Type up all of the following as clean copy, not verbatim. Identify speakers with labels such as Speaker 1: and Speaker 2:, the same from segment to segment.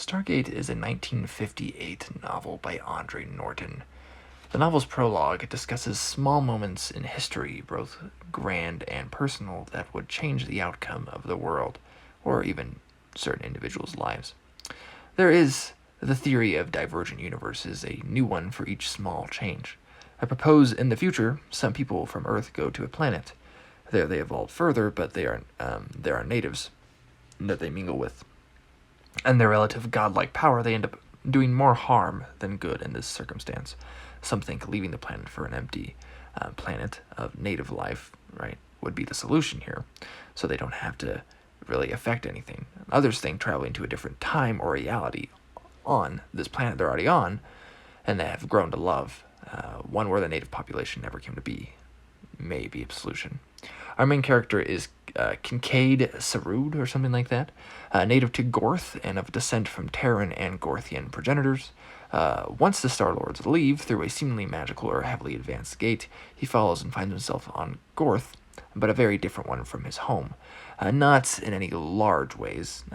Speaker 1: Stargate is a 1958 novel by Andre Norton. The novel's prologue discusses small moments in history, both grand and personal, that would change the outcome of the world, or even certain individuals' lives. There is the theory of divergent universes, a new one for each small change. I propose in the future, some people from Earth go to a planet. There they evolve further, but there are natives that they mingle with. And their relative godlike power, they end up doing more harm than good in this circumstance. Some think leaving the planet for an empty planet of native life, right, would be the solution here, so they don't have to really affect anything. Others think traveling to a different time or reality on this planet they're already on, and they have grown to love, one where the native population never came to be, may be a solution. Our main character is Kincaid Sarud, or something like that, native to Gorth and of descent from Terran and Gorthian progenitors. Once the Star-Lords leave through a seemingly magical or heavily advanced gate, he follows and finds himself on Gorth, but a very different one from his home. Not in any large ways,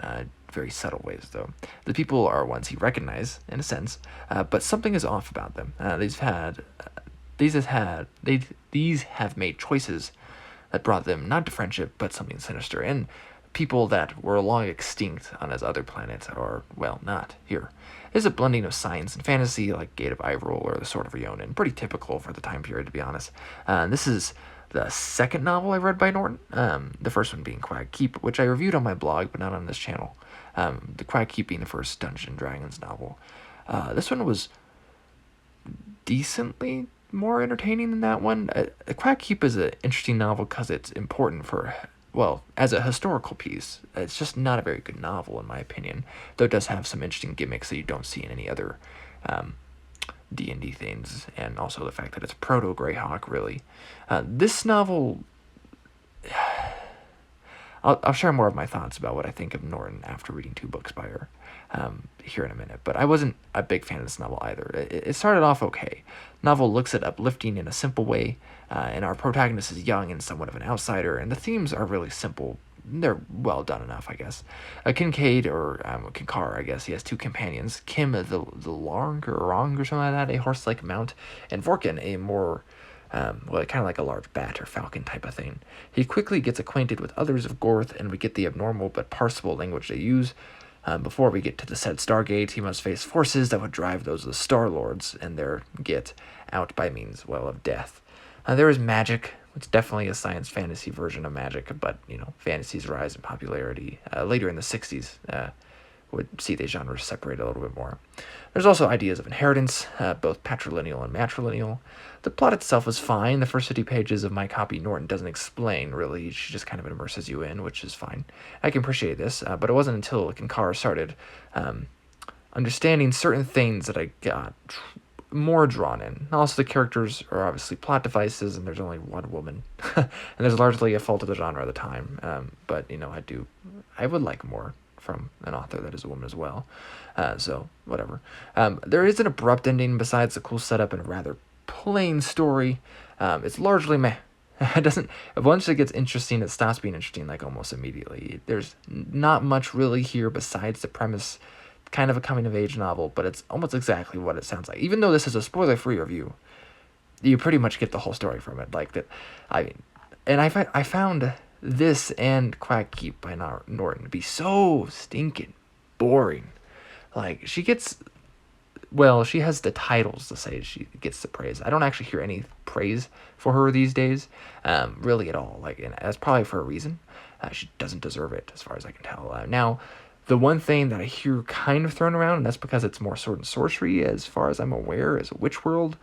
Speaker 1: very subtle ways, though. The people are ones he recognizes, in a sense, but something is off about them. These have made choices that brought them not to friendship, but something sinister, and people that were long extinct on his other planet are, well, not here. It is a blending of science and fantasy, like Gate of Ivorel or The Sword of Rionin, pretty typical for the time period, to be honest. This is the second novel I read by Norton, the first one being Quag Keep, which I reviewed on my blog, but not on this channel. The Quag Keep being the first Dungeons & Dragons novel. This one was decently more entertaining than that one. Quack Keep is an interesting novel because it's important for, well, as a historical piece. It's just not a very good novel, in my opinion, though it does have some interesting gimmicks that you don't see in any other D&D things, and also the fact that it's proto-Greyhawk, really. This novel, I'll share more of my thoughts about what I think of Norton after reading 2 books by her here in a minute, but I wasn't a big fan of this novel either. It started off okay. Novel looks at uplifting in a simple way, and our protagonist is young and somewhat of an outsider, and the themes are really simple. They're well done enough, I guess. Kincaid, or Kinkar, I guess, he has 2 companions, Kim the Long or Rong or something like that, a horse-like mount, and Vorkin, a more kind of like a large bat or falcon type of thing. He quickly gets acquainted with others of Gorth, and we get the abnormal but parsable language they use. Before we get to the said Stargate, he must face forces that would drive those of the Star-Lords and their get out by means, well, of death. There is magic. It's definitely a science fantasy version of magic, but, fantasy's rise in popularity later in the 60s would see the genres separate a little bit more. There's also ideas of inheritance, both patrilineal and matrilineal. The plot itself is fine. The first 50 pages of my copy, Norton doesn't explain, really. She just kind of immerses you in, which is fine. I can appreciate this, but it wasn't until Kinkar started understanding certain things that I got more drawn in. Also, the characters are obviously plot devices, and there's only one woman. And there's largely a fault of the genre at the time. But, I would like more from an author that is a woman as well. So, whatever. There is an abrupt ending besides the cool setup and a rather plain story. It's largely meh. It doesn't. Once it gets interesting, it stops being interesting like almost immediately. There's not much really here besides the premise, kind of a coming-of-age novel, but it's almost exactly what it sounds like. Even though this is a spoiler-free review, you pretty much get the whole story from it. I found this and Quack Keep by Norton to be so stinking boring. Like, she has the titles to say she gets the praise. I don't actually hear any praise for her these days, really at all. And that's probably for a reason. She doesn't deserve it, as far as I can tell. Now, the one thing that I hear kind of thrown around, and that's because it's more sword and sorcery, as far as I'm aware, is Witch World.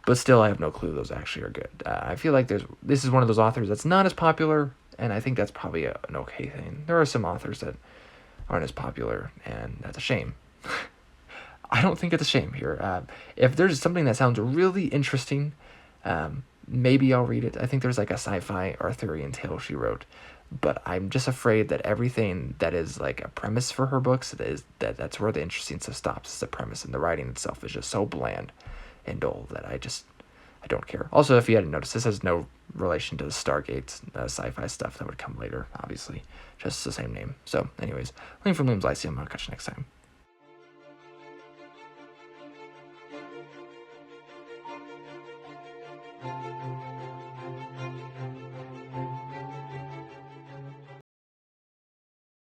Speaker 1: But still, I have no clue those actually are good. I feel like this is one of those authors that's not as popular, and I think that's probably an okay thing. There are some authors that aren't as popular, and that's a shame. I don't think it's a shame here. If there's something that sounds really interesting, maybe I'll read it. I think there's like a sci-fi Arthurian tale she wrote, but I'm just afraid that everything that is like a premise for her books that's where the interesting stuff stops. It's the premise, and the writing itself is just so bland and dull that I don't care. Also, if you hadn't noticed, this has no relation to the Stargate sci-fi stuff that would come later, obviously. Just the same name. So, anyways, Link from Loom's Lyceum. I'll catch you next time.